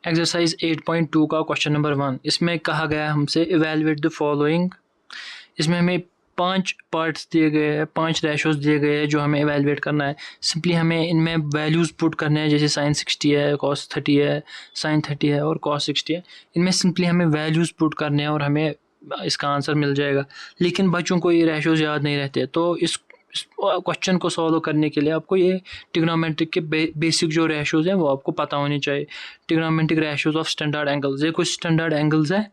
Exercise 8.2 का question number 1, इसमें कहा गया हमसे इवेलुएट द फॉलोइंग। इसमें हमें 5 पार्ट्स दिए गए हैं, 5 रेशोज़ दिए गए हैं जो हमें इवेलुएट करना है। सिंपली हमें इनमें वैल्यूज़ पुट करने हैं, जैसे sin 60 है, cos 30 है, sin 30 है और cos 60 है। इनमें सिंपली हमें वैल्यूज़ पुट करने हैं और हमें इसका आंसर मिल जाएगा। लेकिन बच्चों को ये रेशोज़ याद नहीं रहते, तो इस क्वेश्चन को सॉल्व करने के लिए आपको ये ट्रिग्नोमेट्रिक के बेसिक जो रेशोज़ हैं वो आपको पता होनी चाहिए। Trigonometric ratios of standard angles, ये कुछ स्टैंडर्ड एंगल्स है,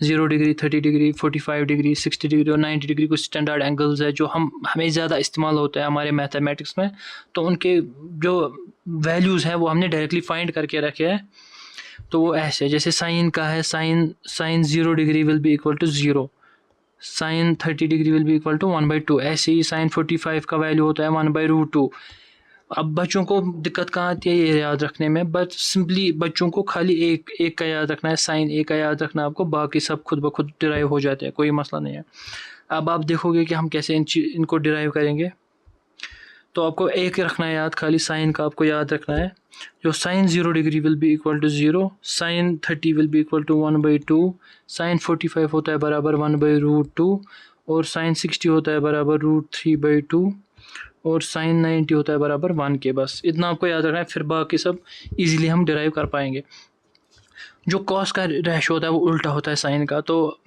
0 डिग्री, 30 डिग्री, 45 डिग्री, 60 डिग्री और 90 डिग्री कुछ स्टैंडर्ड एंगल्स है जो हमें ज़्यादा इस्तेमाल होता है हमारे मैथमेटिक्स में। तो उनके जो वैल्यूज़ हैं वो हमने डायरेक्टली फाइंड करके रखे हैं। तो वो ऐसे, जैसे साइन का है, sine 0 degree will be equal to 0, sine 30 degree will be equal to 1/2। ऐसे ही साइन 45 का वैल्यू होता है 1/√2। अब बच्चों को दिक्कत कहाँ आती है ये याद रखने में, बट सिंपली बच्चों को खाली एक का याद रखना है, साइन एक का याद रखना है आपको, बाकी सब खुद ब खुद डिराइव हो जाते हैं, कोई मसला नहीं है। अब आप देखोगे कि हम कैसे इनको डिराइव करेंगे। तो आपको एक रखना है याद, खाली साइन का आपको याद रखना है। जो sine 0 degree will be equal to 0, sine 30 will be equal to 1/2, sine 45 होता है बराबर 1/√2 और साइन 60 होता है बराबर √3/2 और साइन 90 होता है बराबर 1 के। बस इतना आपको याद रखना है, फिर बाकी सब इजीली हम डिराइव कर पाएंगे। जो कॉस का रेशो होता है वो उल्टा होता है साइन का, तो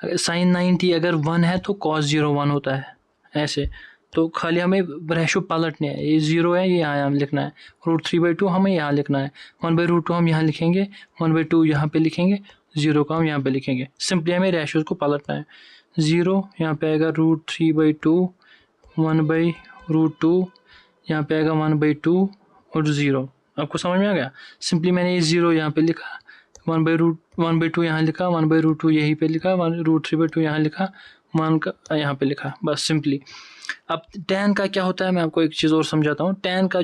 साइन 90 अगर 1 है तो कॉस 0 1 होता है, ऐसे। तो खाली हमें रेशो पलटने हैं, ये 0 है ये यहाँ लिखना है, √3/2 हमें यहाँ लिखना है, 1/√2 हम यहाँ लिखेंगे, 1/2 यहाँ पे लिखेंगे, 0 का हम यहाँ पे लिखेंगे। सिंपली हमें रेशोज़ को पलटना है। 0 यहाँ पे आएगा √3/2, 1/√2 यहाँ पे आएगा 1/2 और 0। आपको समझ में आ गया? सिंपली मैंने ये 0 यहाँ पे लिखा, 1/2 यहाँ लिखा, 1/√2 यहीं पे लिखा, 1√3/2 यहाँ लिखा, 1 का यहाँ पे लिखा, बस सिंपली। अब tan का क्या होता है, मैं आपको एक चीज़ और समझाता हूँ। tan का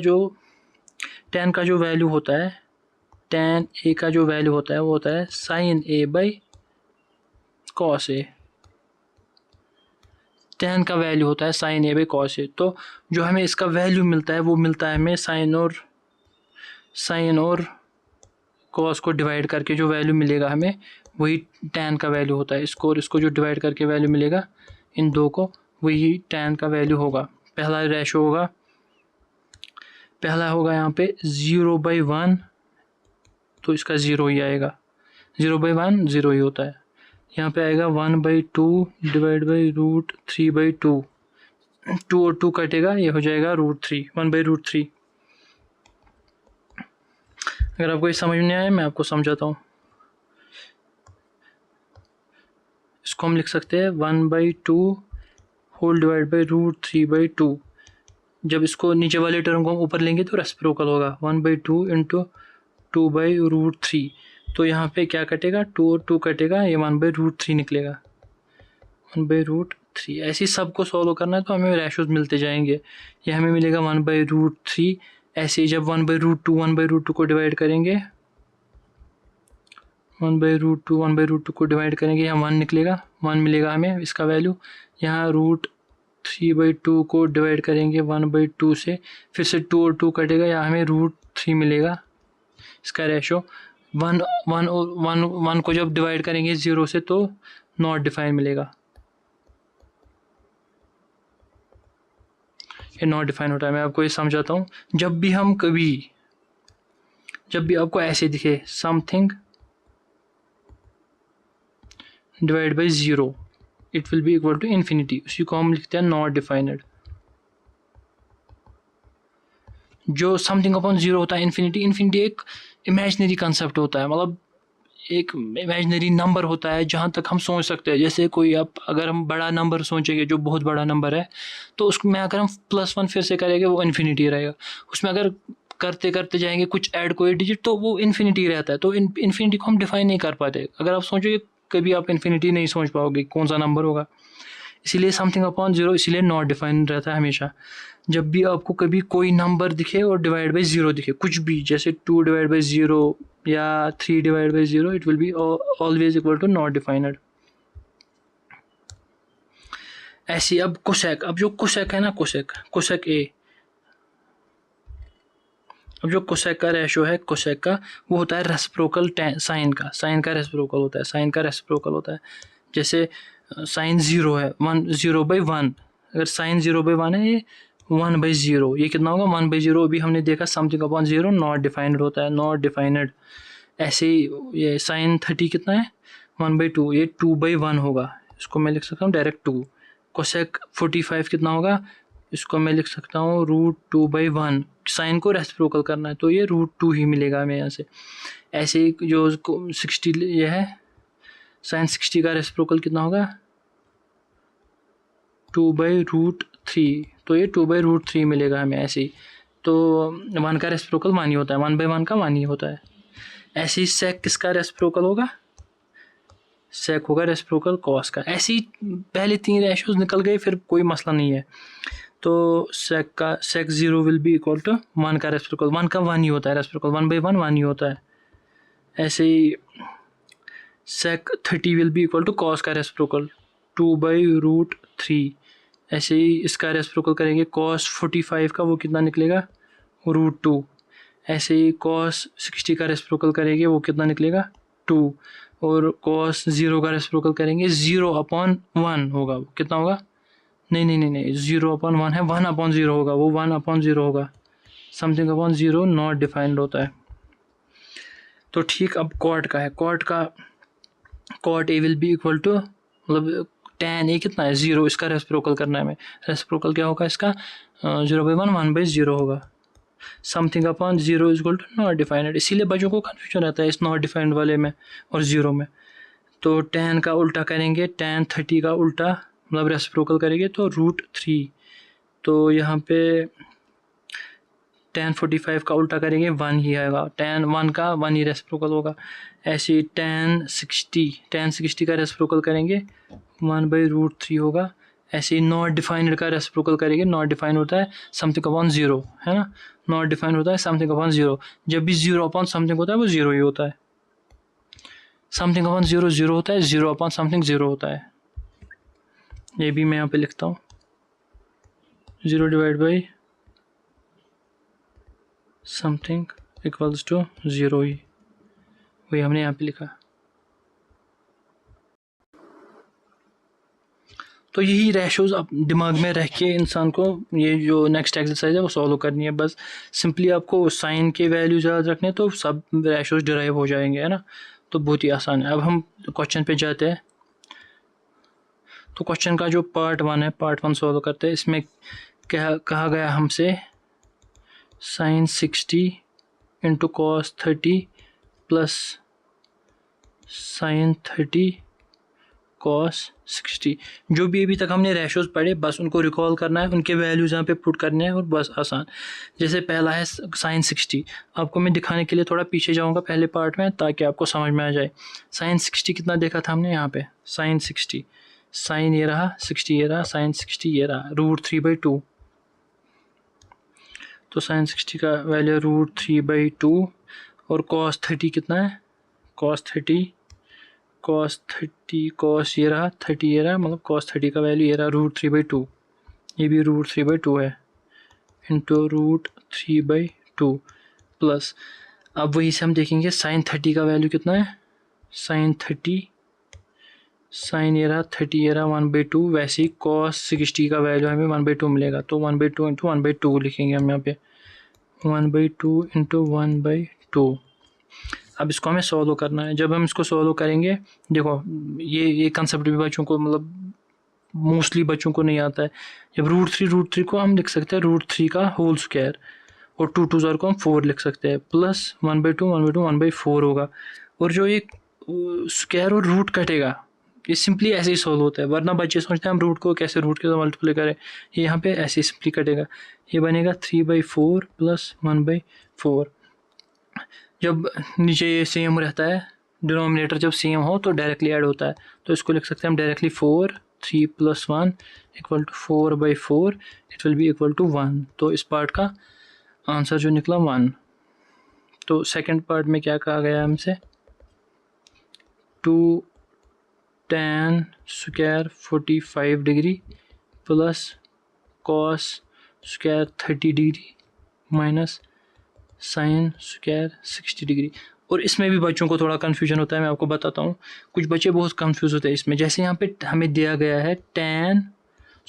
जो वैल्यू होता है, tan a का जो वैल्यू होता है वो होता है sin a/cos a। tan का वैल्यू होता है sin a/cos a। तो जो हमें इसका वैल्यू मिलता है वो मिलता है हमें sin और cos को डिवाइड करके जो वैल्यू मिलेगा हमें वही tan का वैल्यू होता है। इसको और इसको जो डिवाइड करके वैल्यू मिलेगा इन दो को, वही tan का वैल्यू होगा। पहला रेशो होगा, पहला होगा यहाँ पे 0/1, तो इसका 0 ही आएगा, 0/1 0 ही होता है। यहाँ पे आएगा 1/2 डिवाइड बाई √3/2, 2 और 2 कटेगा, ये हो जाएगा √3, 1/√3। अगर आपको ये समझ नहीं आया मैं आपको समझाता हूँ। इसको हम लिख सकते हैं 1/2 होल डिवाइड बाई √3/2। जब इसको नीचे वाले टर्म को हम ऊपर लेंगे तो रेसिप्रोकल होगा, 1/2 इंटू 2/√3। तो यहाँ पे क्या कटेगा, 2 और 2 कटेगा, ये 1/√3 निकलेगा, 1/√3। ऐसे सबको सॉल्व करना है तो हमें रेशोज़ मिलते जाएंगे। ये हमें मिलेगा 1/√3। ऐसे जब 1/√2 को डिवाइड करेंगे, 1/√2 को डिवाइड करेंगे, यहाँ 1 निकलेगा, 1 मिलेगा हमें इसका वैल्यू। यहाँ √3/2 को डिवाइड करेंगे 1/2 से, फिर से 2 और 2 कटेगा, यहाँ हमें √3 मिलेगा इसका रेशो। 1 को जब डिवाइड करेंगे 0 से तो नॉट डिफाइन मिलेगा, ये नॉट डिफाइन होता है। मैं आपको ये समझाता हूँ। जब भी आपको ऐसे दिखे something divide by 0 it will be equal to infinity, उसी को हम लिखते हैं नॉट डिफाइनेड। जो समथिंग अपॉन 0 होता है, इन्फिनिटी एक इमेजिनरी कंसेप्ट होता है, मतलब एक इमेजिनरी नंबर होता है जहाँ तक हम सोच सकते हैं। जैसे कोई अगर हम बड़ा नंबर सोचेंगे जो बहुत बड़ा नंबर है, तो उसमें अगर हम +1 फिर से करेंगे वो इन्फिनिटी रहेगा। उसमें अगर करते करते जाएंगे कुछ ऐड कोई डिजिट तो वो इन्फिनिटी रहता है। तो इन्फिनिटी को हम डिफाइन नहीं कर पाते। अगर आप सोचोगे कभी आप इन्फिनिटी नहीं सोच पाओगे कौन सा नंबर होगा। इसीलिए समथिंग अपॉन 0 इसीलिए नॉट डिफाइन रहता है हमेशा। जब भी आपको कभी कोई नंबर दिखे और डिवाइड बाई 0 दिखे, कुछ भी, जैसे 2 डिवाइड बाई 0 या 3 divide by 0, it will be always equal to not defined. ऐसी अब कोसेक, अब जो कोसेक है ना, कोसेक ए, अब जो कोसेक का रेशो है कोसेक का, वो होता है रेसिप्रोकल साइन का, साइन का रेसिप्रोकल होता है, साइन का रेसिप्रोकल होता है। जैसे साइन 0 है, 0/1, अगर साइन 0/1 है, ये 1/0, ये कितना होगा 1/0। अभी हमने देखा समथिंग अपॉन 0 नॉट डिफाइंड होता है, नॉट डिफाइंड। ऐसे ही ये साइन 30 कितना है 1/2, ये 2/1 होगा, इसको मैं लिख सकता हूँ डायरेक्ट 2। कोसेक 45 कितना होगा, इसको मैं लिख सकता हूँ √2/1। साइन को रेसिप्रोकल करना है तो ये √2 ही मिलेगा हमें यहाँ से। ऐसे ही जो 60 ये है, साइन 60 का रेसिप्रोकल कितना होगा 2/√3, तो ये 2/√3 मिलेगा हमें ऐसे ही। तो 1 का रेसिप्रोकल 1 ही होता है, 1/1 का 1 ही होता है। ऐसे ही सेक किसका रेसिप्रोकल होगा, सेक होगा रेसिप्रोकल कॉस का। ऐसे ही पहले 3 रेशियोज निकल गए, फिर कोई मसला नहीं है। तो सेक 0 विल बी इक्वल टू 1 का रेसिप्रोकल, 1 का 1 ही होता है रेसिप्रोकल, 1/1 1 ही होता है। ऐसे ही sec 30 will be equal to cos का रेसिप्रोकल 2/√3। ऐसे ही इसका रेसिप्रोकल करेंगे कॉस 45 का, वो कितना निकलेगा √2। ऐसे ही कॉस 60 का रेसिप्रोकल करेंगे, वो कितना निकलेगा 2। और कॉस 0 का रेसिप्रोकल करेंगे 0/1 होगा, वो कितना होगा, नहीं 0/1 है, 1/0 होगा, वो 1/0 होगा, समथिंग अपॉन 0 नॉट डिफाइंड होता है। तो ठीक, अब कॉट का है, cot A will be equal to, मतलब tan ए कितना है 0, इसका रेसिप्रोकल करना है हमें। रेसिप्रोकल क्या होगा इसका 0/1 1/0 होगा, something upon 0 is equal to not defined. इसीलिए बच्चों को कन्फ्यूजन रहता है इस नॉट डिफाइंड वाले में और 0 में। तो tan का उल्टा करेंगे, tan 30 का उल्टा मतलब रेसिप्रोकल करेंगे तो √3। तो यहाँ पे tan 45 का उल्टा करेंगे 1 ही आएगा, tan 1 का 1 ही रेसिप्रोकल होगा। ऐसे ही tan 60 का रेसिप्रोकल करेंगे 1/√3 होगा। ऐसे ही नॉट डिफाइंड का रेसिप्रोकल करेंगे, नॉट डिफाइंड होता है समथिंग अपॉन 0, है ना, नॉट डिफाइंड होता है समथिंग अपॉन 0। जब भी 0 अपॉन समथिंग होता है वो 0 ही होता है, समथिंग अपॉन 0 0 होता है, 0 अपॉन समथिंग 0 होता है। ये भी मैं यहाँ पे लिखता हूँ 0 divide by something equals to 0 ही, वही हमने यहाँ पे लिखा। तो यही रेशोज़ अब दिमाग में रख के इंसान को ये जो नेक्स्ट एक्सरसाइज है वो सॉल्व करनी है। बस सिंपली आपको साइन के वैल्यूज याद रखने, तो सब रेशोज़ डिराइव हो जाएंगे, है ना। तो बहुत ही आसान है। अब हम क्वेश्चन पे जाते हैं। तो क्वेश्चन का जो पार्ट 1 है, पार्ट 1 सॉल्व करते हैं। इसमें क्या कहा गया हमसे, sine 60 into cos 30 plus sine 30 cos 60। जो भी अभी तक हमने रेशोज़ पढ़े बस उनको रिकॉल करना है, उनके वैल्यूज़ यहाँ पे पुट करने हैं और बस आसान। जैसे पहला है साइन 60, आपको मैं दिखाने के लिए थोड़ा पीछे जाऊँगा पहले पार्ट में ताकि आपको समझ में आ जाए। साइन 60 कितना देखा था हमने यहाँ पे, साइन 60, साइन ये रहा, 60 ये रहा, साइन 60 ये रहा, √3/2। तो साइन 60 का वैल्यू √3/2 और कॉस 30 कितना है, कॉस 30 कॉस ये रहा, 30 ये रहा, मतलब कॉस 30 का वैल्यू ये रहा √3/2, ये भी √3/2 है, इंटू √3/2 प्लस, अब वही से हम देखेंगे साइन 30 का वैल्यू कितना है, साइन 30, साइन ये रहा 30 ये रहा 1/2, वैसे ही कॉस 60 का वैल्यू हमें 1/2 मिलेगा, तो 1/2 इंटू 1/2 लिखेंगे हम यहाँ पे, 1/2 इंटू 1/2। अब इसको हमें सॉल्व करना है। जब हम इसको सॉल्व करेंगे, देखो ये कंसेप्ट भी बच्चों को मतलब मोस्टली बच्चों को नहीं आता है। जब √3 को हम लिख सकते हैं √3 का होल स्क्वायर, और 2 2 को हम 4 लिख सकते हैं, प्लस 1/2 1/4 होगा। और जो ये स्क्वायर और रूट कटेगा, ये सिंपली ऐसे ही सॉल्व होता है, वरना बच्चे सोचते हैं हम रूट को कैसे रूट के साथ मल्टीप्लाई करें, ये यहाँ पे ऐसे ही सिंपली कटेगा। ये बनेगा 3/4 प्लस 1/4। जब नीचे ये सेम रहता है, डिनोमिनेटर जब सेम हो तो डायरेक्टली ऐड होता है, तो इसको लिख सकते हैं हम directly 4, 3 + 1 equal to 4/4, it will be equal to 1। तो इस पार्ट का आंसर जो निकला 1। तो सेकंड पार्ट में क्या कहा गया हमसे, 2 tan square 45 degree plus cos square 30 degree minus sine square 60 degree. और इसमें भी बच्चों को थोड़ा कन्फ्यूजन होता है, मैं आपको बताता हूँ। कुछ बच्चे बहुत कंफ्यूज होते हैं इसमें। जैसे यहाँ पे हमें दिया गया है tan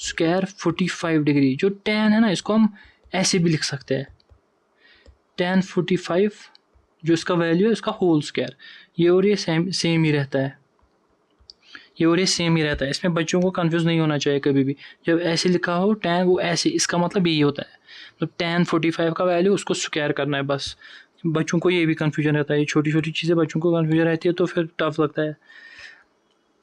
स्क्वायर 45 डिग्री। जो tan है ना, इसको हम ऐसे भी लिख सकते हैं, tan 45 जो इसका वैल्यू है इसका होल स्क्वायर। ये और ये सेम ही रहता है, ये और ये सेम ही रहता है। इसमें बच्चों को कंफ्यूज नहीं होना चाहिए कभी भी। जब ऐसे लिखा हो tan, वो ऐसे, इसका मतलब यही होता है। तो tan 45 का वैल्यू उसको स्क्वायर करना है बस। बच्चों को ये भी कन्फ्यूजन रहता है, ये छोटी छोटी चीज़ें बच्चों को कन्फ्यूजन रहती है, तो फिर टफ लगता है।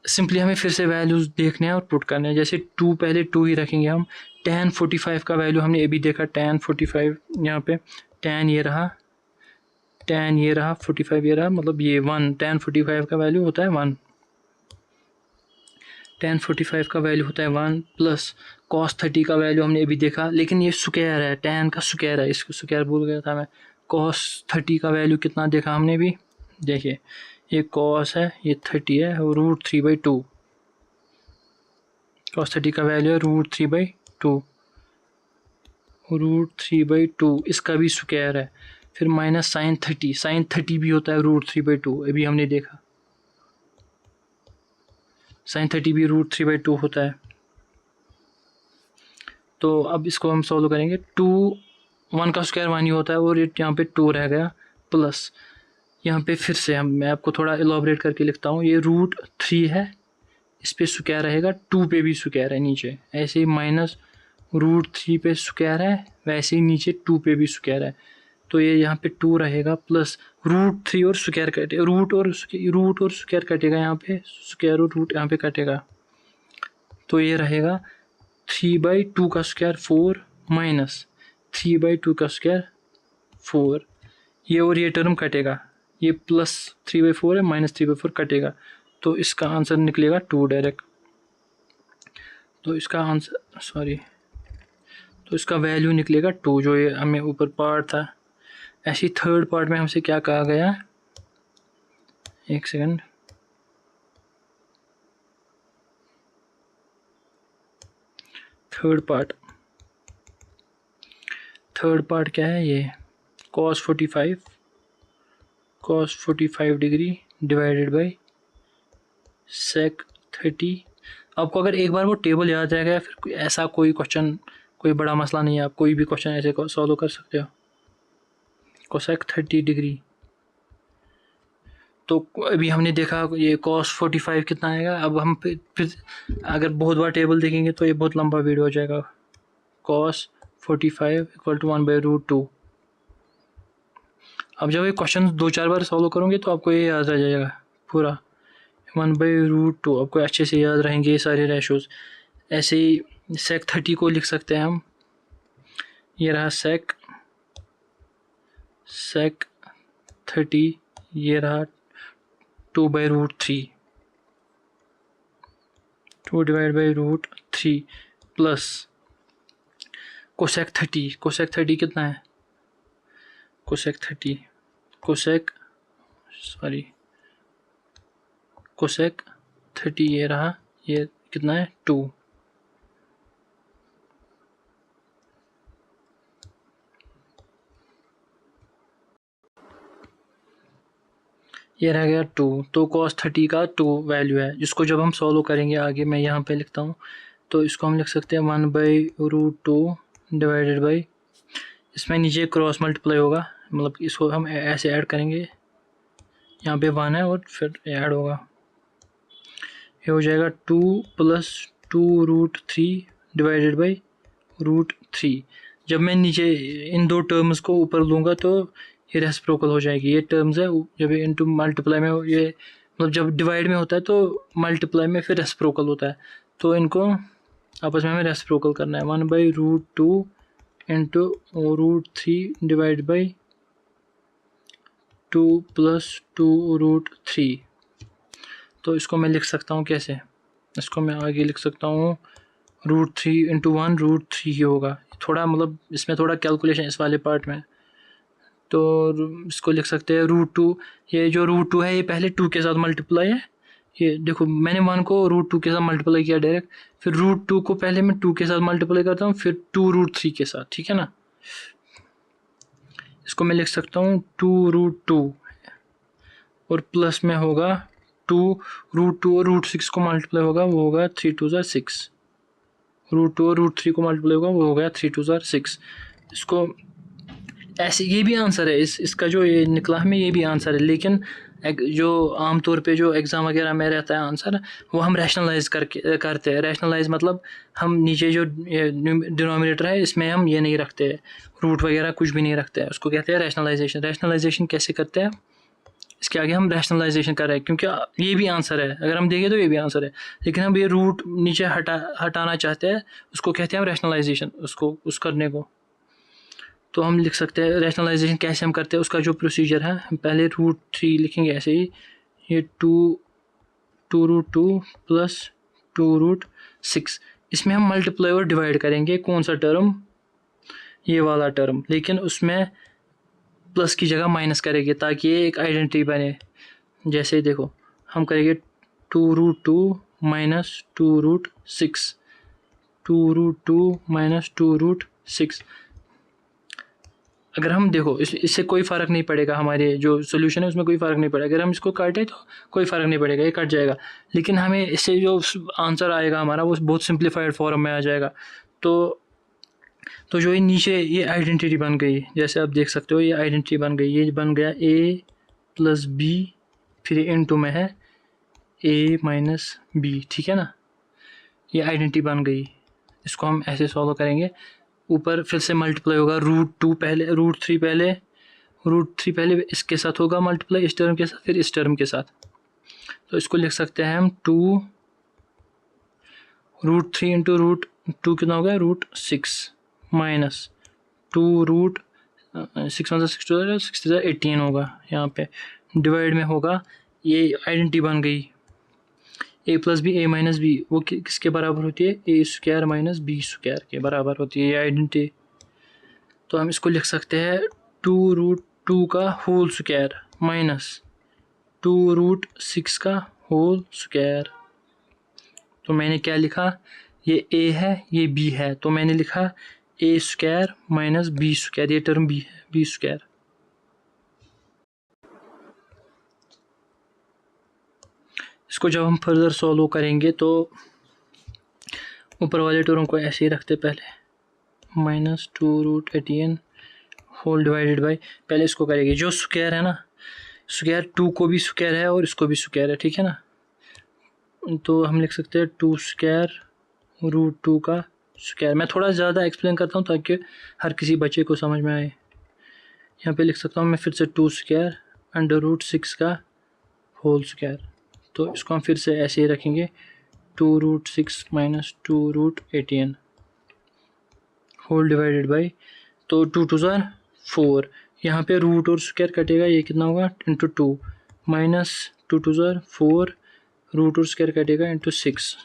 सिंपली हमें फिर से वैल्यूज़ देखने हैं और पुट करने हैं। जैसे 2, पहले 2 ही रखेंगे हम। tan 45 का वैल्यू हमने अभी देखा, tan 45 यहाँ पे tan ये रहा, tan ये रहा, 45 ये रहा, मतलब ये 1। tan 45 का वैल्यू होता है 1। tan 45 का वैल्यू होता है 1 प्लस cos 30 का वैल्यू हमने अभी देखा, लेकिन ये स्क्वायर है, tan का स्क्वायर है, इसको स्क्वायर भूल गया था मैं। cos 30 का वैल्यू कितना देखा हमने भी, देखिए ये cos है, ये 30 है, और √3/2। cos 30 का वैल्यू है √3/2, √3/2, इसका भी स्क्वायर है। फिर माइनस sin 30 भी होता है √3/2, अभी हमने देखा sin 30 भी √3/2 होता है। तो अब इसको हम सॉल्व करेंगे। 1 का स्क्वायर 1 ही होता है, और यहाँ पे 2 रह गया, प्लस यहाँ पे फिर से मैं आपको थोड़ा इलाबरेट करके लिखता हूँ। ये √3 है, इस पे स्क्वायर रहेगा, 2 पे भी स्क्वायर है नीचे, ऐसे ही माइनस √3 पे स्क्वायर है, वैसे ही नीचे 2 पे भी स्क्वायर है। तो ये यहाँ पे 2 रहेगा, प्लस √3 और स्क्वायर कटे, रूट और स्क्वायर कटेगा, यहाँ पे स्क्वायर और रूट यहाँ पे कटेगा। तो ये रहेगा 3/2 का स्क्वायर 4 माइनस 3/2 का स्क्वायर 4। ये और ये टर्म कटेगा, ये प्लस 3/4 है, माइनस 3/4 कटेगा। तो इसका आंसर निकलेगा 2 डायरेक्ट। तो इसका आंसर तो इसका वैल्यू निकलेगा 2, जो ये हमें ऊपर पार्ट था। ऐसी थर्ड पार्ट में हमसे क्या कहा गया, एक सेकंड, थर्ड पार्ट क्या है, ये cos 45 degree divided by sec 30। आपको अगर एक बार वो टेबल याद रह गया, फिर ऐसा कोई क्वेश्चन, कोई बड़ा मसला नहीं है, आप कोई भी क्वेश्चन ऐसे सॉल्व कर सकते हो। cosec 30 डिग्री, तो अभी हमने देखा ये cos 45 कितना आएगा। अब हम फिर अगर बहुत बार टेबल देखेंगे तो ये बहुत लंबा वीडियो हो जाएगा। cos 45 = 1/√2। अब जब ये क्वेश्चन 2-4 बार सॉल्व करोगे तो आपको ये याद रह जाएगा पूरा, 1/√2 आपको अच्छे से याद रहेंगे ये सारे रेशोज़। ऐसे ही sec 30 को लिख सकते हैं हम, ये रहा sec 30, ये रहा 2/√3, 2 डिवाइड बाई √3 प्लस cosec 30 कितना है, cosec 30 ये रहा, ये कितना है 2। ये रह गया 2। तो cos 30 का 2 वैल्यू है, जिसको जब हम सॉल्व करेंगे आगे, मैं यहाँ पे लिखता हूँ, तो इसको हम लिख सकते हैं 1/√2 डिवाइडेड बाई, इसमें नीचे क्रॉस मल्टीप्लाई होगा, मतलब इसको हम ऐसे ऐड करेंगे, यहाँ पे 1 है और फिर ऐड होगा, ये हो जाएगा 2 + 2√3 डिवाइडेड बाई √3। जब मैं नीचे इन दो टर्म्स को ऊपर लूँगा तो ये रेसिप्रोकल हो जाएगी, ये टर्म्स है, जब ये इनटू मल्टीप्लाई में, ये मतलब जब डिवाइड में होता है तो मल्टीप्लाई में फिर रेसिप्रोकल होता है, तो इनको आपस में हमें रेसिप्रोकल करना है। 1/√2 इंटू √3 डिवाइड बाई 2 + 2√3। तो इसको मैं लिख सकता हूँ कैसे, इसको मैं आगे लिख सकता हूँ √3 इंटू 1 √3 ही होगा। थोड़ा मतलब इसमें थोड़ा कैलकुलेशन इस वाले पार्ट में, तो इसको लिख सकते हैं √2। ये जो √2 है ये पहले 2 के साथ मल्टीप्लाई है, ये देखो मैंने 1 को √2 के साथ मल्टीप्लाई किया डायरेक्ट, फिर √2 को पहले मैं 2 के साथ मल्टीप्लाई करता हूँ, फिर 2 √3 के साथ, ठीक है ना। इसको मैं लिख सकता हूँ 2√2 और प्लस में होगा 2√2 और √6 को मल्टीप्लाई होगा, वो होगा 3 2 ज़ा 6। √2 और √3 को मल्टीप्लाई होगा, वो हो गया 3 2 ज़ा 6। इसको ऐसे ये भी आंसर है, इसका जो ये निकला हमें ये भी आंसर है, लेकिन जो आमतौर पे जो एग्ज़ाम वगैरह में रहता है आंसर, वो हम रैशनलाइज करते हैं। रैशनलाइज मतलब हम नीचे जो डिनोमिनेटर है इसमें हम ये नहीं रखते, रूट वगैरह कुछ भी नहीं रखते हैं, उसको कहते हैं रैशनलाइजेशन। रैशनलाइजेशन कैसे करते हैं, इसके आगे हम रैशनलाइजेशन कर रहे हैं, क्योंकि ये भी आंसर है, अगर हम देखें तो ये भी आंसर है, लेकिन हम ये रूट नीचे हटाना चाहते हैं, उसको कहते हैं हम रैशनलाइजेशन, उस करने को। तो हम लिख सकते हैं रैशनलाइजेशन कैसे हम करते हैं, उसका जो प्रोसीजर है, हम पहले √3 लिखेंगे ऐसे ही, ये 2√2 प्लस 2√6, इसमें हम मल्टीप्लाई और डिवाइड करेंगे कौन सा टर्म, ये वाला टर्म, लेकिन उसमें प्लस की जगह माइनस करेंगे ताकि ये एक आइडेंटिटी बने। जैसे देखो हम करेंगे 2√2 माइनस 2√6, 2√2 माइनस 2√6। अगर हम देखो इससे कोई फ़र्क नहीं पड़ेगा, हमारे जो सोल्यूशन है उसमें कोई फ़र्क नहीं पड़ेगा। अगर हम इसको काटें तो कोई फ़र्क नहीं पड़ेगा, ये कट जाएगा, लेकिन हमें इससे जो आंसर आएगा हमारा वो बहुत सिंप्लीफाइड फॉर्म में आ जाएगा। तो जो ये नीचे ये आइडेंटिटी बन गई, जैसे आप देख सकते हो ये आइडेंटिटी बन गई, ये बन गया a + b, फिर इनटू में है a - b, ठीक है ना, ये आइडेंटिटी बन गई। इसको हम ऐसे सॉल्व करेंगे, ऊपर फिर से मल्टीप्लाई होगा, √2 पहले, √3 पहले इसके साथ होगा मल्टीप्लाई, इस टर्म के साथ, फिर इस टर्म के साथ। तो इसको लिख सकते हैं हम 2√3 इंटू √2 कितना होगा, √6 माइनस 2√6 × 6 = 18 होगा, यहाँ पे डिवाइड में होगा, ये आइडेंटिटी बन गई a + b a - b, वो किसके बराबर होती है, a² - b² के बराबर होती है ये आइडेंटिटी। तो हम इसको लिख सकते हैं 2√2 का होल स्क्वायर माइनस 2√6 का होल स्क्वायर। तो मैंने क्या लिखा, ये a है, ये b है, तो मैंने लिखा a² - b², ये टर्म b है, b²। इसको जब हम फर्दर सॉल्व करेंगे तो ऊपर वाले टर्म को ऐसे ही रखते, पहले माइनस 2√18 होल डिवाइडेड बाई, पहले इसको करेंगे, जो स्क्वायर है ना, स्क्वायर 2 को भी स्क्वायर है और इसको भी स्क्वायर है, ठीक है ना। तो हम लिख सकते हैं 2² √2 का स्क्वायर। मैं थोड़ा ज़्यादा एक्सप्लेन करता हूँ ताकि हर किसी बच्चे को समझ में आए। यहाँ पे लिख सकता हूँ मैं फिर से 2² √6 का होल स्क्वायर। तो इसको हम फिर से ऐसे ही रखेंगे, 2√6 माइनस 2√18 होल डिवाइडेड बाई, तो 2 2 ज़ा 4, यहाँ पे रूट और स्क्वायर कटेगा, ये कितना होगा इंटू 2, माइनस 2 2 ज़ा 4, रूट और स्क्वायर कटेगा इंटू 6,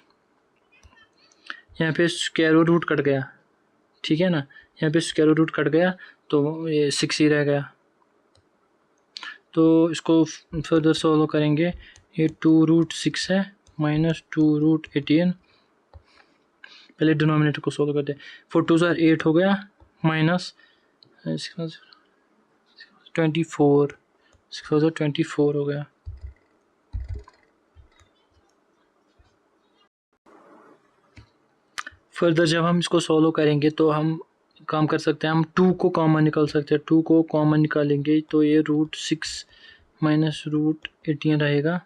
यहाँ पे स्क्वायर और रूट कट गया, ठीक है ना, यहाँ पे स्क्वायर और रूट कट गया तो ये 6 ही रह गया। तो इसको फर्दर सॉल्व करेंगे, ये 2√6 है माइनस 2√18, पहले डिनोमिनेटर को सॉल्व करते हैं, 4 2 ज़ा 8 हो गया, माइनस 24, 6 हो गया। फर्दर जब हम इसको सॉल्व करेंगे तो हम काम कर सकते हैं, हम 2 को कॉमन निकाल सकते हैं, 2 को कॉमन निकालेंगे तो ये √6 माइनस √18 रहेगा,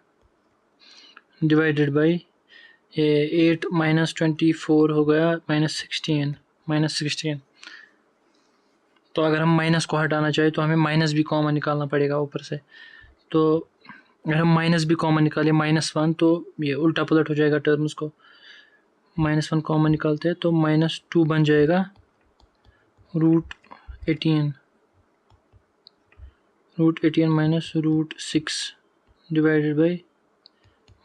डिवाइडेड बाई ये 8 माइनस 24 हो गया, -16। तो अगर हम माइनस को हटाना चाहें तो हमें माइनस भी कॉमन निकालना पड़ेगा ऊपर से। तो अगर हम माइनस भी कॉमन निकालें -1, तो ये उल्टा पुलट हो जाएगा टर्म्स को, -1 कॉमन निकालते हैं तो -2 बन जाएगा, √18 माइनस √6 डिवाइडेड बाई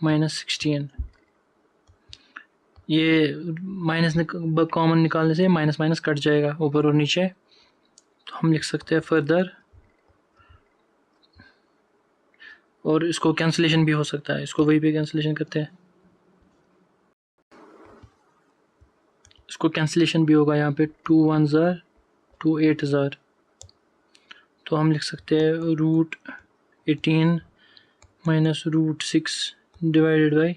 -16। ये माइनस कॉमन निकालने से माइनस माइनस कट जाएगा ऊपर और नीचे। तो हम लिख सकते हैं फर्दर, और इसको कैंसिलेशन भी हो सकता है, इसको वही पे कैंसिलेशन करते हैं, इसको कैंसिलेशन भी होगा, यहाँ पे 2 1 ज़ा 2 8 ज़ा तो हम लिख सकते हैं √18 माइनस √6 डिवाइडेड बाई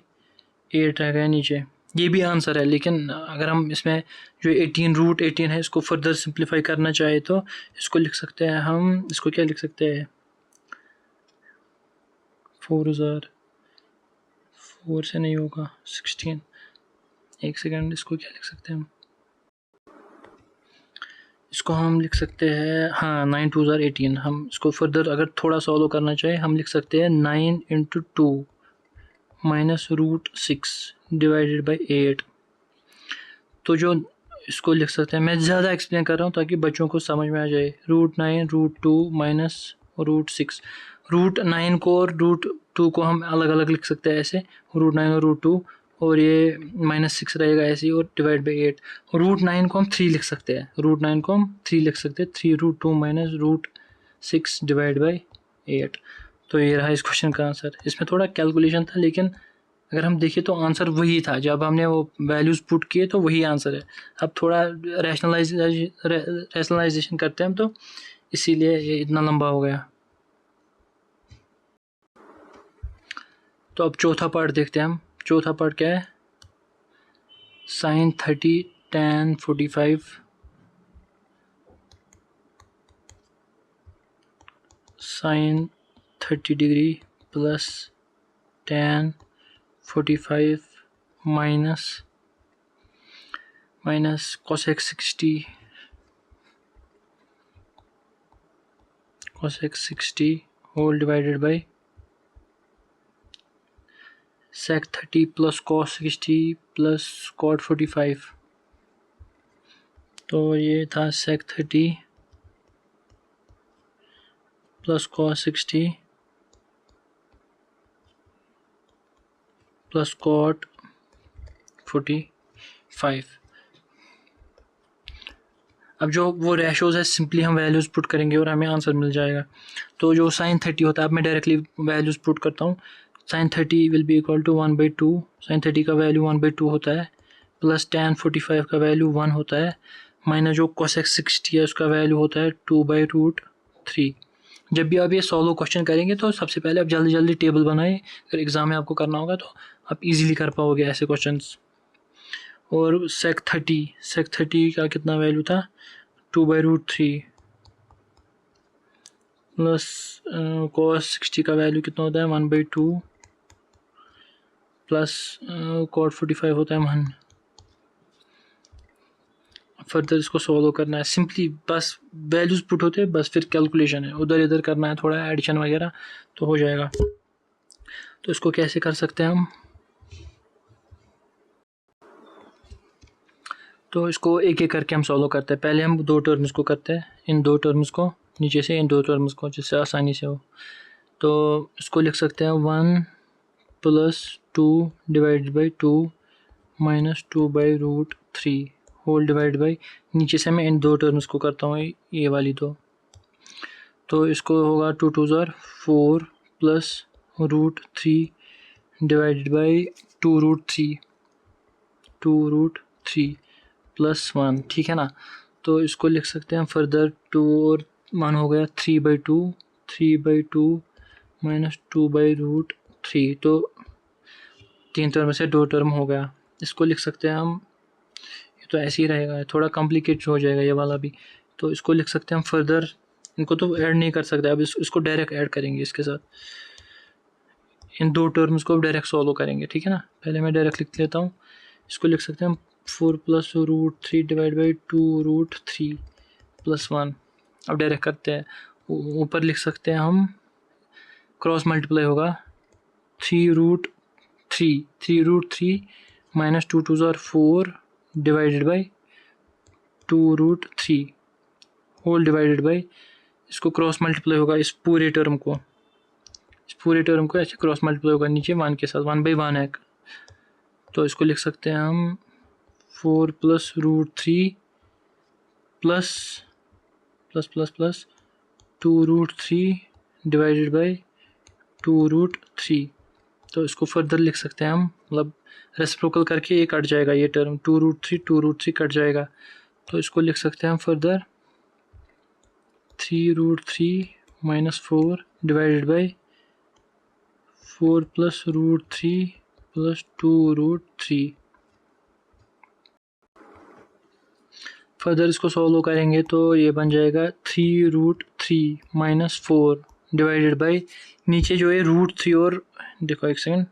8 आ गया नीचे। ये भी आंसर है, लेकिन अगर हम इसमें जो 18 √18 है इसको फर्दर सिंप्लीफाई करना चाहे तो इसको लिख सकते हैं हम, इसको क्या लिख सकते हैं, 4 से नहीं होगा 16, एक सेकेंड, इसको क्या लिख सकते हैं हम, इसको हम लिख सकते हैं, हाँ 9 2 18। हम इसको फर्दर अगर थोड़ा सॉल्व करना चाहे हम लिख सकते हैं 9 × 2 माइनस √6 डिवाइडेड बाई 8। तो जो इसको लिख सकते हैं, मैं ज़्यादा एक्सप्लेन कर रहा हूँ ताकि बच्चों को समझ में आ जाए। √9 √2 माइनस √6, √9 को और √2 को हम अलग अलग लिख सकते हैं ऐसे, √9 और √2, और ये -6 रहेगा ऐसे ही, और डिवाइड बाई 8। √9 को हम 3 लिख सकते हैं, √9 को हम 3 लिख सकते हैं, 3 √2 माइनस √6 डिवाइड बाई 8। तो ये रहा इस क्वेश्चन का आंसर। इसमें थोड़ा कैलकुलेशन था, लेकिन अगर हम देखें तो आंसर वही था, जब हमने वो वैल्यूज़ पुट किए तो वही आंसर है। अब थोड़ा रैशनलाइजेशन करते हैं हम, तो इसीलिए ये इतना लंबा हो गया। तो अब चौथा पार्ट देखते हैं हम। चौथा पार्ट क्या है, sin 30 tan 45 sin 30 degree plus tan 45 minus cosec 60 whole divided by sec 30 plus cos 60 plus cot 45। तो ये था sec 30 plus cos 60 plus cot 45। अब जो वो रेशोज़ है सिंपली हम वैल्यूज़ पुट करेंगे और हमें आंसर मिल जाएगा। तो जो sin 30 होता है, अब मैं डायरेक्टली वैल्यूज़ पुट करता हूँ। sin 30 will be equal to 1/2, sin 30 का वैल्यू 1/2 होता है, प्लस tan 45 का वैल्यू 1 होता है, माइनस जो cosec 60 है उसका वैल्यू होता है 2/√3। जब भी आप ये सॉल्व क्वेश्चन करेंगे तो सबसे पहले आप जल्दी जल्दी टेबल बनाएं, अगर एग्ज़ाम में आपको करना होगा तो आप इजीली कर पाओगे ऐसे क्वेश्चंस। और sec 30 का कितना वैल्यू था, 2/√3 प्लस cos 60 का वैल्यू कितना होता है 1/2 प्लस cot 45 होता है 1। फर्दर इसको सॉल्व करना है सिंपली, बस वैल्यूज़ पुट होते हैं, बस फिर कैलकुलेशन है, उधर इधर करना है, थोड़ा एडिशन वगैरह तो हो जाएगा। तो इसको कैसे कर सकते हैं हम, तो इसको एक एक करके हम सॉल्व करते हैं। पहले हम 2 टर्म्स को करते हैं, इन 2 टर्म्स को नीचे से, इन 2 टर्म्स को, जिससे आसानी से हो। तो इसको लिख सकते हैं 1 + 2 divided by 2 minus 2/√3 whole divide by, नीचे से मैं इन 2 टर्म्स को करता हूँ, ये वाली दो। तो इसको होगा 2 2 4 प्लस √3 डिवाइडेड बाई 2√3 प्लस 1, ठीक है ना। तो इसको लिख सकते हैं फर्दर 2 और 1 हो गया 3/2 माइनस 2/√3। तो 3 टर्म से 2 टर्म हो गया। इसको लिख सकते हैं हम, ये तो ऐसे ही रहेगा, थोड़ा कॉम्प्लिकेट हो जाएगा ये वाला भी। तो इसको लिख सकते हैं हम फर्दर, इनको तो ऐड नहीं कर सकते, अब इसको डायरेक्ट ऐड करेंगे इसके साथ, इन 2 टर्म्स को डायरेक्ट सॉल्व करेंगे, ठीक है ना। पहले मैं डायरेक्ट लिख लेता हूँ। इसको लिख सकते हैं हम 4 + √3 डिवाइड बाई 2√3 प्लस 1। अब डायरेक्ट करते हैं, ऊपर लिख सकते हैं हम, क्रॉस मल्टीप्लाई होगा 3√3 minus 2 2 4 divided by 2√3 whole divided by, इसको क्रॉस मल्टीप्लाई होगा इस पूरे टर्म को, ऐसे क्रॉस मल्टीप्लाई होगा नीचे 1 के साथ, 1/1 है। तो इसको लिख सकते हैं हम 4 + √3 प्लस 2√3 डिवाइडेड बाई 2√3। तो इसको फर्दर लिख सकते हैं हम, मतलब रेसिप्रोकल करके ये कट जाएगा, ये टर्म 2√3 कट जाएगा। तो इसको लिख सकते हैं हम further 3√3 minus 4 divided by 4 plus √3 plus 2√3। Further इसको सॉल्व करेंगे तो ये बन जाएगा 3√3 माइनस 4 डिवाइडेड बाई, नीचे जो है √3 और देखो एक सेकेंड,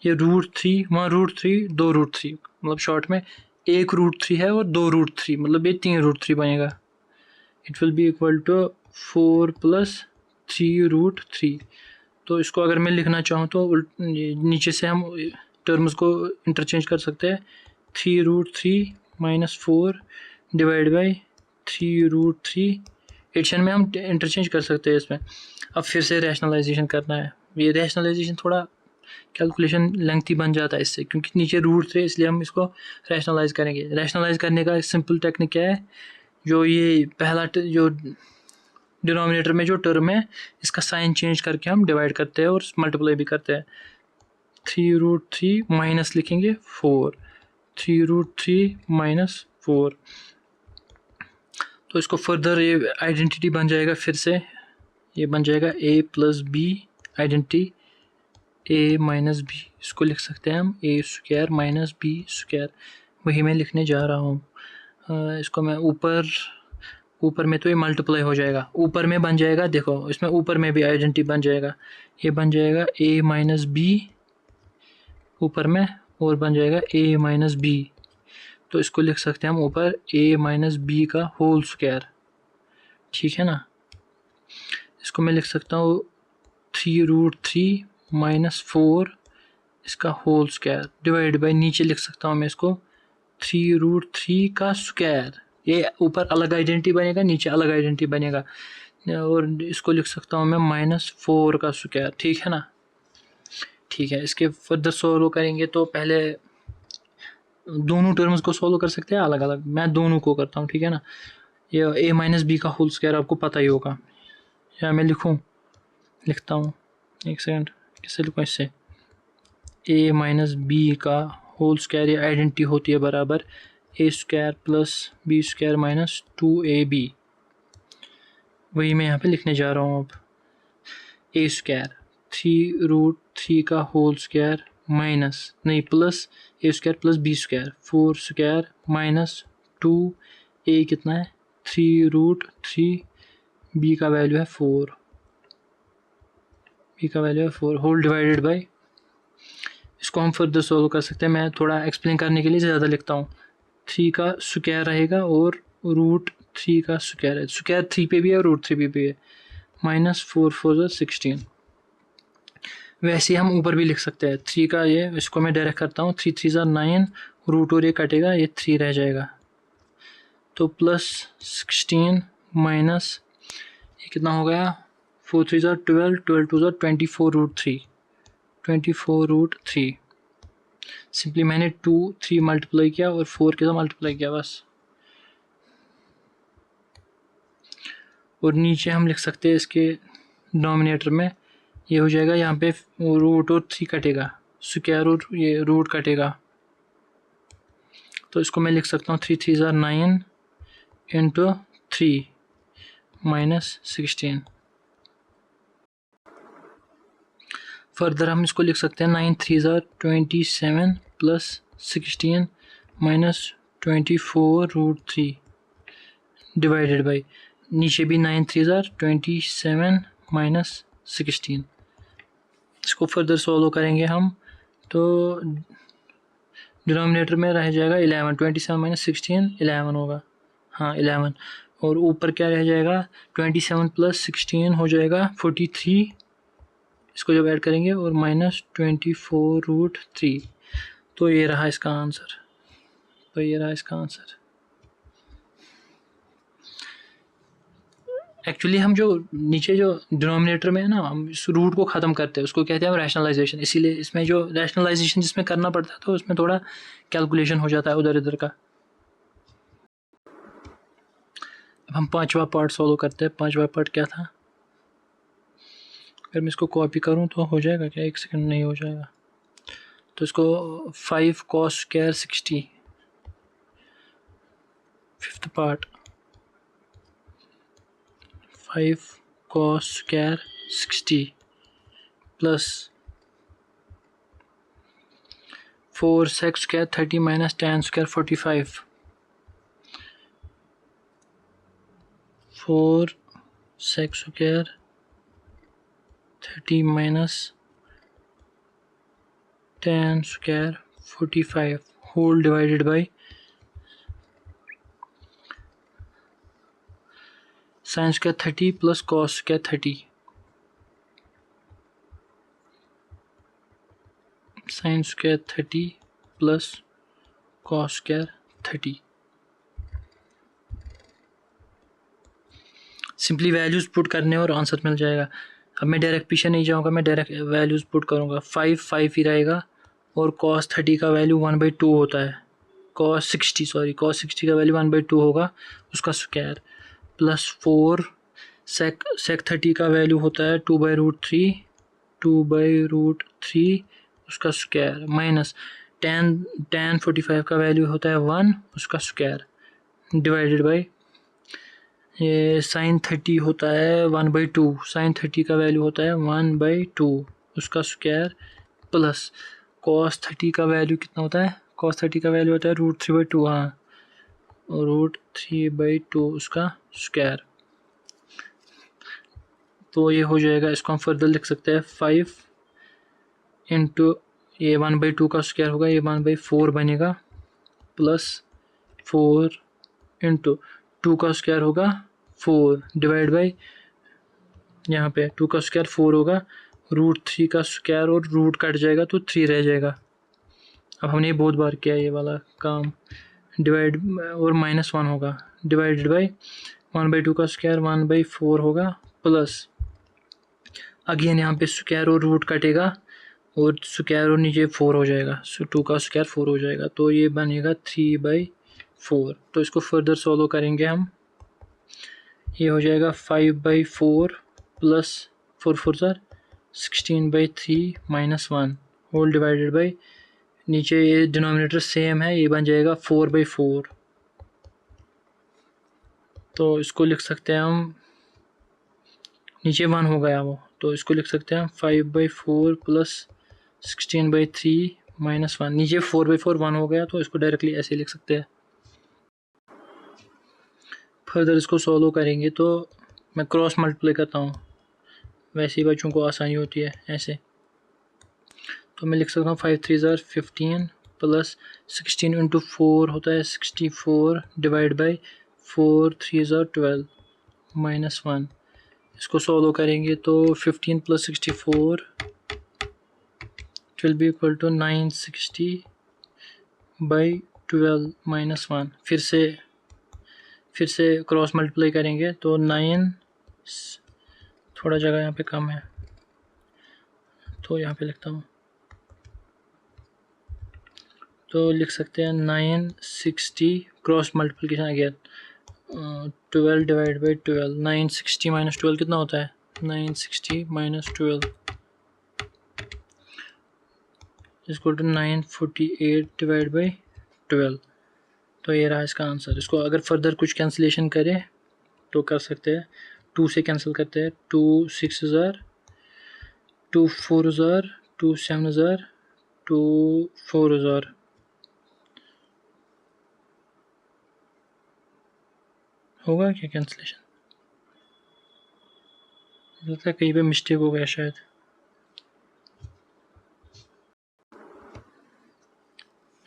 ये √3 वहाँ √3 2 √3, मतलब शॉर्ट में एक √3 है और 2 √3, मतलब ये 3 √3 बनेगा। It will be equal to 4 plus 3√3। तो इसको अगर मैं लिखना चाहूँ तो नीचे से हम टर्म्स को इंटरचेंज कर सकते हैं। 3√3 माइनस 4 डिवाइड बाई 3√3, एडिशन में हम इंटरचेंज कर सकते हैं इसमें। अब फिर से रैशनलाइजेशन करना है। ये रैशनलाइजेशन थोड़ा कैलकुलेशन लेंथी बन जाता है इससे, क्योंकि नीचे रूट थे, इसलिए हम इसको रैशनलाइज करेंगे। रैशनलाइज करने का सिंपल टेक्निक क्या है, जो ये पहला जो डिनोमिनेटर में जो टर्म है इसका साइन चेंज करके हम डिवाइड करते हैं और मल्टीप्लाई भी करते हैं। 3√3 माइनस लिखेंगे 4, 3√3 माइनस 4। तो इसको फर्दर ये आइडेंटिटी बन जाएगा, फिर से ये बन जाएगा a plus B identity a minus B. इसको लिख सकते हैं हम a square minus B square, वही मैं लिखने जा रहा हूँ। इसको मैं ऊपर में तो ये मल्टीप्लाई हो जाएगा, ऊपर में बन जाएगा, देखो इसमें ऊपर में भी आइडेंटिटी बन जाएगा, ये बन जाएगा a माइनस बी ऊपर में, और बन जाएगा a माइनस बी। तो इसको लिख सकते हैं हम ऊपर a माइनस बी का होल स्क्वायर, ठीक है ना। इसको मैं लिख सकता हूँ 3√3 माइनस 4 इसका होल स्क्वायर डिवाइड बाई, नीचे लिख सकता हूँ मैं इसको 3√3 का स्क्वायर। ये ऊपर अलग आइडेंटिटी बनेगा, नीचे अलग आइडेंटिटी बनेगा, और इसको लिख सकता हूँ मैं माइनस 4 का स्क्वायर, ठीक है ना। ठीक है, इसके फर्दर सॉल्व करेंगे तो पहले दोनों टर्म्स को सॉल्व कर सकते हैं अलग अलग, मैं दोनों को करता हूँ, ठीक है ना। ये a माइनस बी का होल स्क्वायर आपको पता ही होगा, या मैं लिखता हूँ एक सेकंड, किससे लिखूँ, इससे a माइनस बी का होल स्क्वायर, ये आइडेंटिटी होती है बराबर a square plus B square minus 2ab। वही मैं यहाँ पे लिखने जा रहा हूँ अब, a स्क्वायर 3√3 का होल स्क्वायर माइनस नहीं plus a square plus B square 4 square minus 2a कितना है 3√3, b का वैल्यू है 4, b का वैल्यू है 4 होल डिवाइडेड बाई, इसको हम फर्दर सोल्व कर सकते हैं। मैं थोड़ा एक्सप्लेन करने के लिए ज़्यादा लिखता हूँ, 3 का स्क्वायर रहेगा और √3 का स्क्वायर है, स्क्वायर 3 पे भी है और √3 पे भी है, माइनस 4 4 16। वैसे हम ऊपर भी लिख सकते हैं 3 का, ये इसको मैं डायरेक्ट करता हूँ, 3 3 9, रूट और ये कटेगा, ये 3 रह जाएगा, तो प्लस 16 माइनस ये कितना हो गया 4 3 12, 12 2 24√3, 24√3। सिंपली मैंने 2 3 मल्टीप्लाई किया और 4 के साथ मल्टीप्लाई किया बस, और नीचे हम लिख सकते हैं इसके डिनोमिनेटर में ये हो जाएगा, यहाँ पे रूट और 3 कटेगा, स्क्वायर और ये रूट कटेगा, तो इसको मैं लिख सकता हूँ 3 3 9 इंटू 3 माइनस 16। फर्दर हम इसको लिख सकते हैं 9 3 27 प्लस 16 माइनस 24√3 डिवाइडेड बाई, नीचे भी 9 3 27 माइनस 16। इसको फर्दर सॉल्व करेंगे हम तो डिनोमिनेटर में रह जाएगा 11, 27 माइनस 16 11 होगा, हाँ 11, और ऊपर क्या रह जाएगा 27 प्लस 16 हो जाएगा 43, इसको जब ऐड करेंगे, और माइनस 24√3। तो ये रहा इसका आंसर, एक्चुअली हम जो नीचे जो डिनोमिनेटर में है ना, हम इस रूट को ख़त्म करते हैं, उसको कहते हैं हम रैशनलाइजेशन, इसीलिए इसमें जो रैशनलाइजेशन जिसमें करना पड़ता है तो उसमें थोड़ा कैलकुलेशन हो जाता है उधर इधर का। अब हम पांचवा पार्ट सॉल्व करते हैं। पांचवा पार्ट क्या था, अगर मैं इसको कॉपी करूं तो हो जाएगा क्या, एक सेकंड, नहीं हो जाएगा, तो इसको 5 cos square 60, fifth part, 5 cos square 60 plus 4 sec square 30 minus tan square 45. 4 sec square 30 minus tan square 45 whole divided by sin square 30 plus cos square 30. Sin square 30 plus cos square 30. Simply values put करने और answer मिल जाएगा. अब मैं direct पीछे नहीं जाऊँगा, मैं direct values put करूँगा. 5 ही रहेगा और cos 30 का वैल्यू 1/2 होता है. cos 60 का वैल्यू 1/2 होगा उसका स्क्वायर प्लस 4 sec 30 का वैल्यू होता है 2/√3 उसका स्क्वायर माइनस tan 45 का वैल्यू होता है 1 उसका स्क्वायर डिवाइडेड बाय ये sin 30 होता है 1/2. sin 30 का वैल्यू होता है 1/2 उसका स्क्वायर प्लस cos 30 का वैल्यू कितना होता है. cos 30 का वैल्यू होता है √3/2. हाँ, √3/2 उसका स्क्वायर. तो ये हो जाएगा. इसको हम फर्दर लिख सकते हैं 5 इंटू ये 1/2 का स्क्वायर होगा, ये 1/4 बनेगा प्लस 4 इंटू 2 का स्क्वायर होगा 4 डिवाइड बाई यहाँ पे 2 का स्क्वायर 4 होगा, √3 का स्क्वायर और रूट कट जाएगा तो 3 रह जाएगा. अब हमने बहुत बार किया ये वाला काम. डिवाइड और -1 होगा डिवाइडेड बाई 1/2 का स्क्वायर 1/4 होगा प्लस अगेन यहाँ पे स्क्वायर और रूट कटेगा और स्क्वायर और नीचे 4 हो जाएगा. 2 का स्क्वायर 4 हो जाएगा तो ये बनेगा 3/4. तो इसको फर्दर सॉल्व करेंगे हम. ये हो जाएगा 5/4 प्लस 4 4 16/3 -1 होल डिवाइडेड बाई नीचे ये डिनोमिनेटर सेम है, ये बन जाएगा 4/4. तो इसको लिख सकते हैं हम, नीचे 1 हो गया वो, तो इसको लिख सकते हैं 5/4 प्लस 16/3 -1. नीचे 4/4 1 हो गया तो इसको डायरेक्टली ऐसे लिख सकते हैं. फर्दर इसको सॉल्व करेंगे तो मैं क्रॉस मल्टीप्लाई करता हूँ, वैसे ही बच्चों को आसानी होती है ऐसे. तो मैं लिख सकता हूँ 5 3 ज़ार 15 प्लस 16 इंटू 4 होता है 64 डिवाइड बाई 4 3 ज़ार 12 -1. इसको सॉल्व करेंगे तो 15 plus 64 will be equal to 960/12 -1. फिर से क्रॉस मल्टीप्लाई करेंगे तो 9, थोड़ा जगह यहाँ पे कम है तो यहाँ पे लिखता हूँ, तो लिख सकते हैं 960 cross multiplication again 12 divide by 12. 960 minus 12 कितना होता है, 960 माइनस 12 इसको टू 948 डिवाइड बाई 12. तो ये रहा इसका आंसर. इसको अगर फर्दर कुछ कैंसिलेशन करें तो कर सकते हैं. 2 से कैंसिल करते हैं, 2 6 ज़ार 2 4 ज़ार 2 7 ज़ार 2 4 ज़ार. होगा क्या कैंसिलेशन, लगता है कहीं पे मिस्टेक हो गया शायद.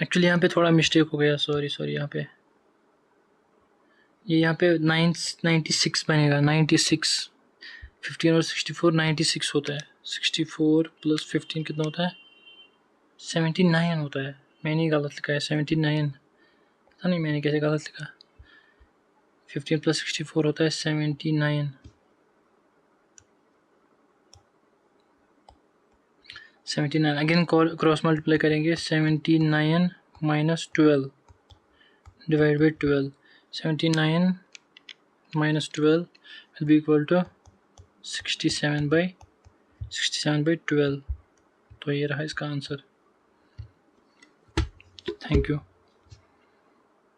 एक्चुअली यहाँ पे थोड़ा मिस्टेक हो गया, सॉरी यहाँ पे ये यहाँ पे 96 बनेगा. 96 15 और 64 96 होता है. 64 प्लस 15 कितना होता है, 79 होता है. मैंने गलत लिखा है 79, पता नहीं मैंने कैसे गलत लिखा. 15 प्लस 64 होता है 79. 79 अगेन क्रॉस मल्टीप्लाई करेंगे 79 minus 12 divide by 12. 79 minus 12 will be equal to 67/12. तो ये रहा इसका आंसर. Thank you.